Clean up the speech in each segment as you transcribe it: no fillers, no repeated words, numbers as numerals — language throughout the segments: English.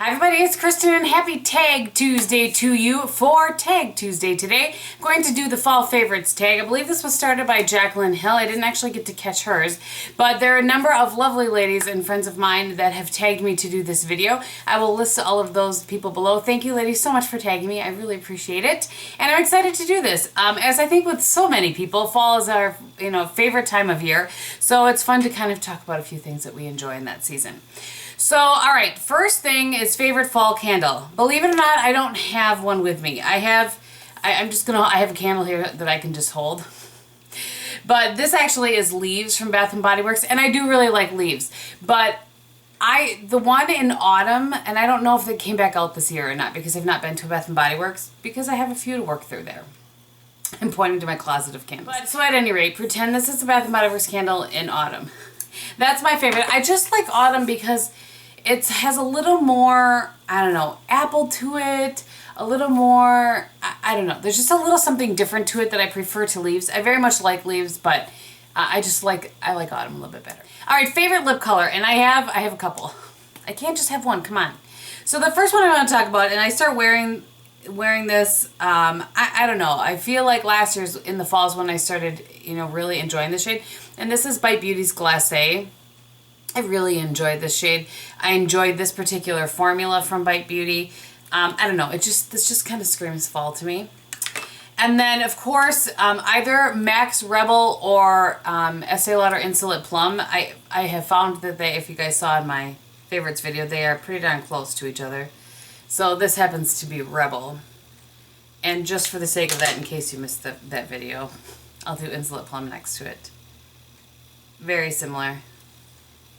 Hi everybody, it's Kristin and happy Tag Tuesday to you for Tag Tuesday today. I'm going to do the Fall Favorites tag. I believe this was started by Jacqueline Hill. I didn't actually get to catch hers, but there are a number of lovely ladies and friends of mine that have tagged me to do this video. I will list all of those people below. Thank you ladies so much for tagging me. I really appreciate it. And I'm excited to do this. As I think with so many people, fall is our favorite time of year. So it's fun to kind of talk about a few things that we enjoy in that season. So, all right, first thing is favorite fall candle. Believe it or not, I don't have one with me. I have a candle here that I can just hold. But this actually is Leaves from Bath & Body Works, and I do really like Leaves. But the one in autumn, and I don't know if it came back out this year or not because I've not been to Bath & Body Works because I have a few to work through there. I'm pointing to my closet of candles. But, so at any rate, pretend this is a Bath & Body Works candle in autumn. That's my favorite. I just like autumn because it has a little more, I don't know, apple to it, a little more, I don't know. There's just a little something different to it that I prefer to Leaves. I very much like Leaves, but I like autumn a little bit better. All right, favorite lip color, and I have a couple. I can't just have one, come on. So the first one I want to talk about, and I start wearing this, I don't know. I feel like last year's in the fall is when I started, really enjoying the shade. And this is Bite Beauty's Glacé. I really enjoyed this shade. I enjoyed this particular formula from Bite Beauty. I don't know, this just kind of screams fall to me. And then, of course, either Max Rebel or Estee Lauder Insolent Plum. I have found that if you guys saw in my favorites video, they are pretty darn close to each other. So this happens to be Rebel. And just for the sake of that, in case you missed that video, I'll do Insolent Plum next to it. Very similar.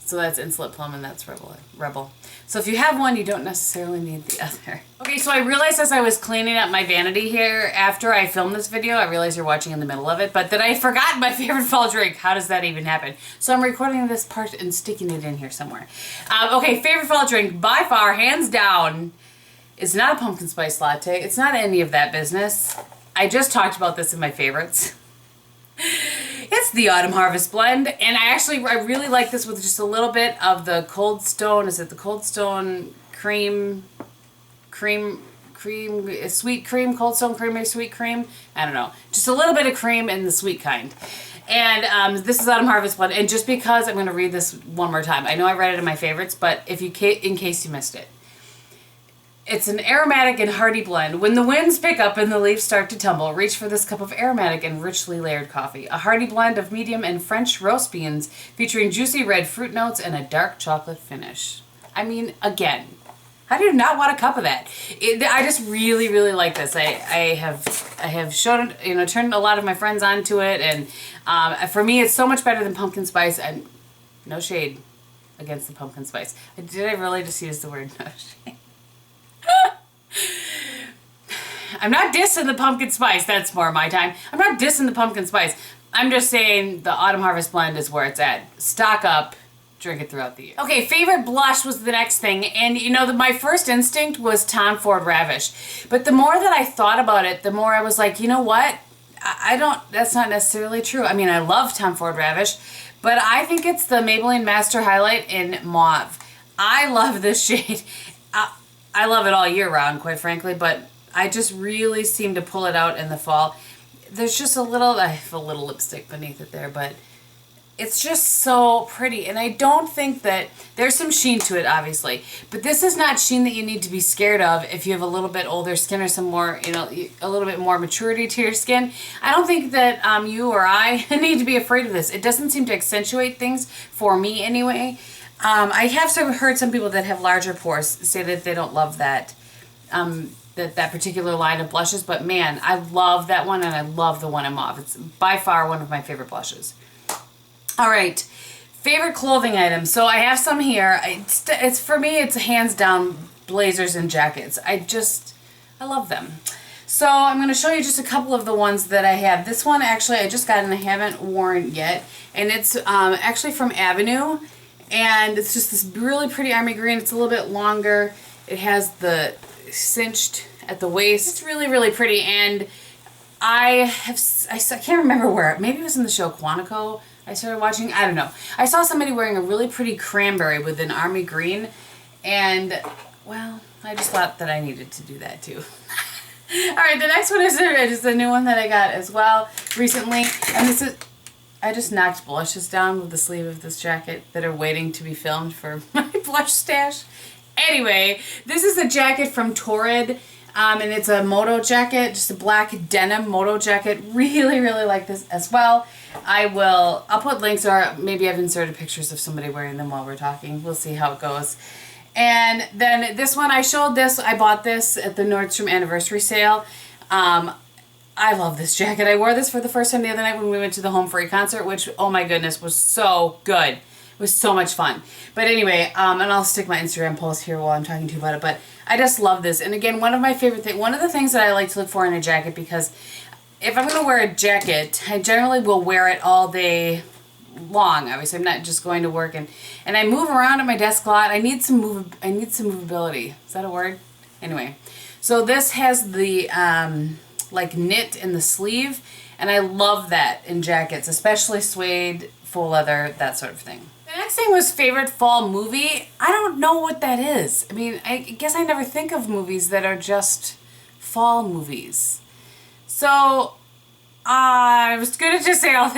So that's Insolent Plum and that's Rebel. So if you have one, you don't necessarily need the other. Okay, so I realized as I was cleaning up my vanity here after I filmed this video, I realized you're watching in the middle of it, but that I forgot my favorite fall drink. How does that even happen? So I'm recording this part and sticking it in here somewhere. Okay, favorite fall drink by far, hands down, is not a pumpkin spice latte. It's not any of that business. I just talked about this in my favorites. It's the Autumn Harvest Blend, and I really like this with just a little bit of the Cold Stone. Is it the Cold Stone cream, sweet cream, Cold Stone creamery sweet cream? I don't know. Just a little bit of cream in the sweet kind. And this is Autumn Harvest Blend, and just because I'm going to read this one more time. I know I read it in my favorites, but in case you missed it. It's an aromatic and hearty blend. When the winds pick up and the leaves start to tumble, reach for this cup of aromatic and richly layered coffee. A hearty blend of medium and French roast beans featuring juicy red fruit notes and a dark chocolate finish. I mean, again, how do you not want a cup of that? I just really, really like this. I have shown it, turned a lot of my friends onto it, and for me, it's so much better than pumpkin spice. And no shade against the pumpkin spice. Did I really just use the word no shade? I'm not dissing the pumpkin spice. That's more my time. I'm not dissing the pumpkin spice. I'm just saying the Autumn Harvest Blend is where it's at. Stock up, drink it throughout the year. Okay, favorite blush was the next thing. And my first instinct was Tom Ford Ravish. But the more that I thought about it, the more I was like, you know what? That's not necessarily true. I mean, I love Tom Ford Ravish, but I think it's the Maybelline Master Highlight in Mauve. I love this shade. I love it all year round, quite frankly, but I just really seem to pull it out in the fall. There's just I have a little lipstick beneath it there, but it's just so pretty. And I don't think that, there's some sheen to it, obviously, but this is not sheen that you need to be scared of if you have a little bit older skin or some more, a little bit more maturity to your skin. I don't think that you or I need to be afraid of this. It doesn't seem to accentuate things, for me anyway. I have heard some people that have larger pores say that they don't love that that particular line of blushes, but man, I love that one, and I love the one in Mauve. It's by far one of my favorite blushes. All right, favorite clothing items. So I have some here. It's for me, it's hands down blazers and jackets. I love them. So I'm going to show you just a couple of the ones that I have. This one actually I just got and I haven't worn yet, and it's actually from Avenue. And it's just this really pretty army green. It's a little bit longer. It has the cinched at the waist. It's really, really pretty. And I can't remember where. Maybe it was in the show Quantico I started watching. I don't know. I saw somebody wearing a really pretty cranberry with an army green. And well, I just thought that I needed to do that too. Alright, the next one is a new one that I got as well recently. And this is, I just knocked blushes down with the sleeve of this jacket that are waiting to be filmed for my blush stash. Anyway, this is a jacket from Torrid. And it's a moto jacket, just a black denim moto jacket. Really, really like this as well. I'll put links, or maybe I've inserted pictures of somebody wearing them while we're talking. We'll see how it goes. And then this one, I bought this at the Nordstrom anniversary sale. I love this jacket. I wore this for the first time the other night when we went to the Home Free concert, which, oh my goodness, was so good. It was so much fun. But anyway, and I'll stick my Instagram post here while I'm talking to you about it, but I just love this. And again, one of my favorite things, one of the things that I like to look for in a jacket, because if I'm going to wear a jacket, I generally will wear it all day long. Obviously, I'm not just going to work, and I move around at my desk a lot. I need some movability. Is that a word? Anyway, so this has the like knit in the sleeve, and I love that in jackets, especially suede, full leather, that sort of thing. The next thing was favorite fall movie. I don't know what that is. I mean, I guess I never think of movies that are just fall movies. So I was gonna just say I'll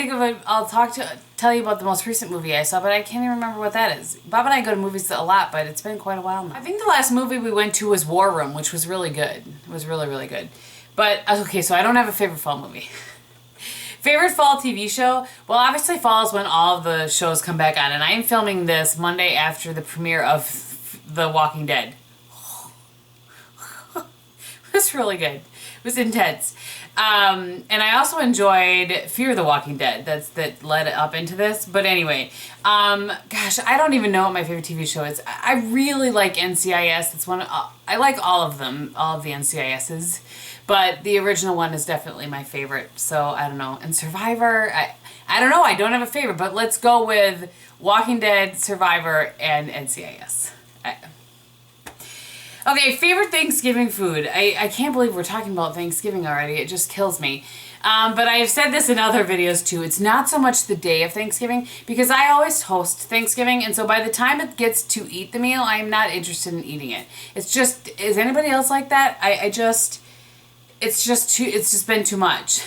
tell you about the most recent movie I saw, but I can't even remember what that is. Bob and I go to movies a lot, but it's been quite a while now. I think the last movie we went to was War Room, which was really good. It was really, really good. But okay, so I don't have a favorite fall movie. Favorite fall TV show? Well, obviously fall is when all of the shows come back on, and I am filming this Monday after the premiere of The Walking Dead. It was really good. It was intense. And I also enjoyed Fear the Walking Dead. That led up into this. But anyway, gosh, I don't even know what my favorite TV show is. I really like NCIS. It's I like all of them, all of the NCISs. But the original one is definitely my favorite. So I don't know. And Survivor, I don't know. I don't have a favorite, but let's go with Walking Dead, Survivor, and NCIS. Okay, favorite Thanksgiving food. I can't believe we're talking about Thanksgiving already. It just kills me. But I have said this in other videos too. It's not so much the day of Thanksgiving, because I always host Thanksgiving, and so by the time it gets to eat the meal, I am not interested in eating it. It's just, is anybody else like that? It's just been too much.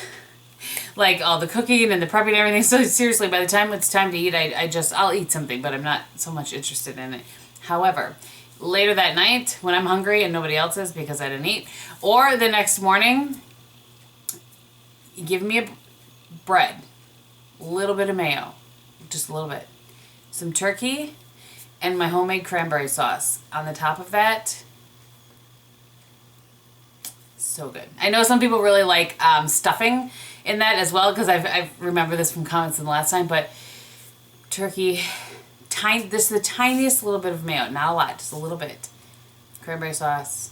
Like all the cooking and the prepping and everything. So seriously, by the time it's time to eat, I'll eat something, but I'm not so much interested in it. However, later that night when I'm hungry and nobody else is because I didn't eat, or the next morning, give me a bread, a little bit of mayo, just a little bit, some turkey, and my homemade cranberry sauce on the top of that. So good. I know some people really like stuffing in that as well, because I remember this from comments in the last time, but turkey, this is the tiniest little bit of mayo, not a lot, just a little bit. Cranberry sauce.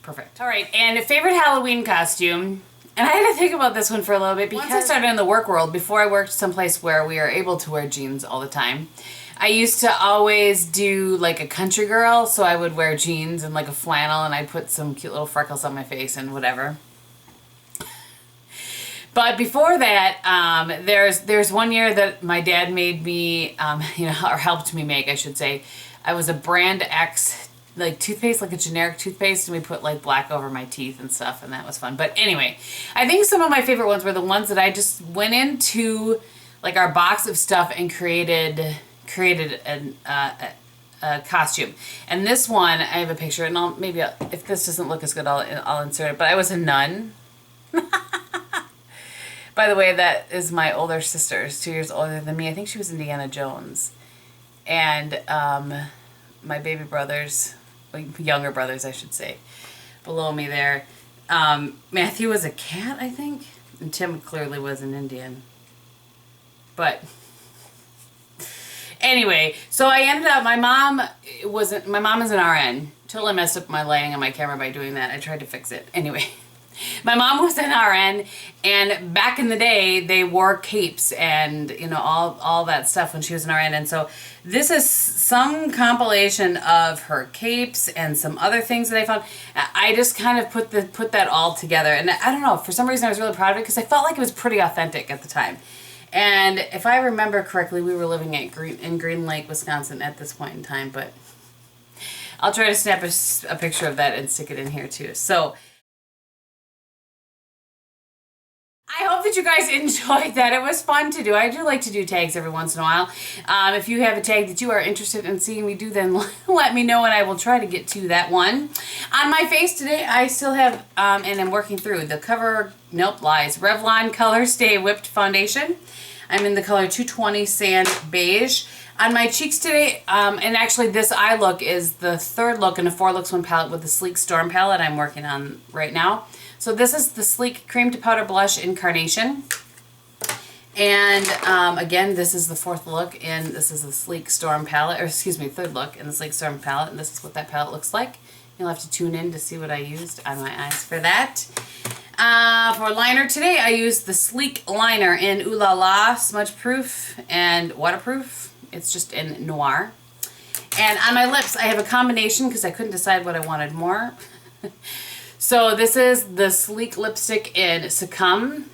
Perfect. All right, and a favorite Halloween costume. And I had to think about this one for a little bit, because once I started in the work world, before I worked someplace where we are able to wear jeans all the time, I used to always do like a country girl, so I would wear jeans and like a flannel, and I'd put some cute little freckles on my face and whatever. But before that, there's one year that my dad made me, or helped me make, I should say. I was a Brand X, like toothpaste, like a generic toothpaste, and we put like black over my teeth and stuff, and that was fun. But anyway, I think some of my favorite ones were the ones that I just went into like our box of stuff and created a costume. And this one, I have a picture, and if this doesn't look as good, I'll insert it. But I was a nun. By the way, that is my older sister. She's 2 years older than me. I think she was Indiana Jones. And my baby brothers, younger brothers, I should say, below me there. Matthew was a cat, I think. And Tim clearly was an Indian. But anyway, so I ended up, my mom is an RN. Till I messed up my lighting on my camera by doing that. I tried to fix it. Anyway. My mom was an RN, and back in the day, they wore capes and, all that stuff when she was an RN. And so this is some compilation of her capes and some other things that I found. I just kind of put that all together. And I don't know, for some reason I was really proud of it, because I felt like it was pretty authentic at the time. And if I remember correctly, we were living in Green Lake, Wisconsin at this point in time, but I'll try to snap a picture of that and stick it in here too. So I hope that you guys enjoyed that. It was fun to do. I do like to do tags every once in a while. If you have a tag that you are interested in seeing me do, then let me know and I will try to get to that one. On my face today, I still have, and I'm working through the Cover, nope, lies, Revlon Color Stay Whipped Foundation. I'm in the color 220 Sand Beige. On my cheeks today, and actually this eye look is the third look in a 4 Looks 1 palette with the Sleek Storm palette I'm working on right now. So this is the Sleek Cream to Powder Blush in Carnation. And again, this is the 4th look, and this is the Sleek Storm palette, or excuse me, 3rd look in the Sleek Storm palette, and this is what that palette looks like. You'll have to tune in to see what I used on my eyes for that. For liner today, I used the Sleek Liner in Ooh La La, smudge proof and waterproof. It's just in Noir. And on my lips, I have a combination because I couldn't decide what I wanted more. So this is the Sleek lipstick in Succumb.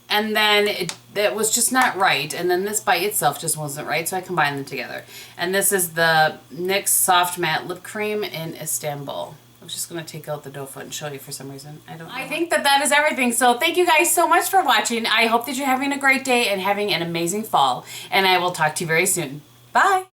And then it was just not right. And then this by itself just wasn't right, so I combined them together. And this is the NYX Soft Matte Lip Cream in Istanbul. I'm just going to take out the doe foot and show you for some reason. I don't know. I think that is everything. So thank you guys so much for watching. I hope that you're having a great day and having an amazing fall. And I will talk to you very soon. Bye.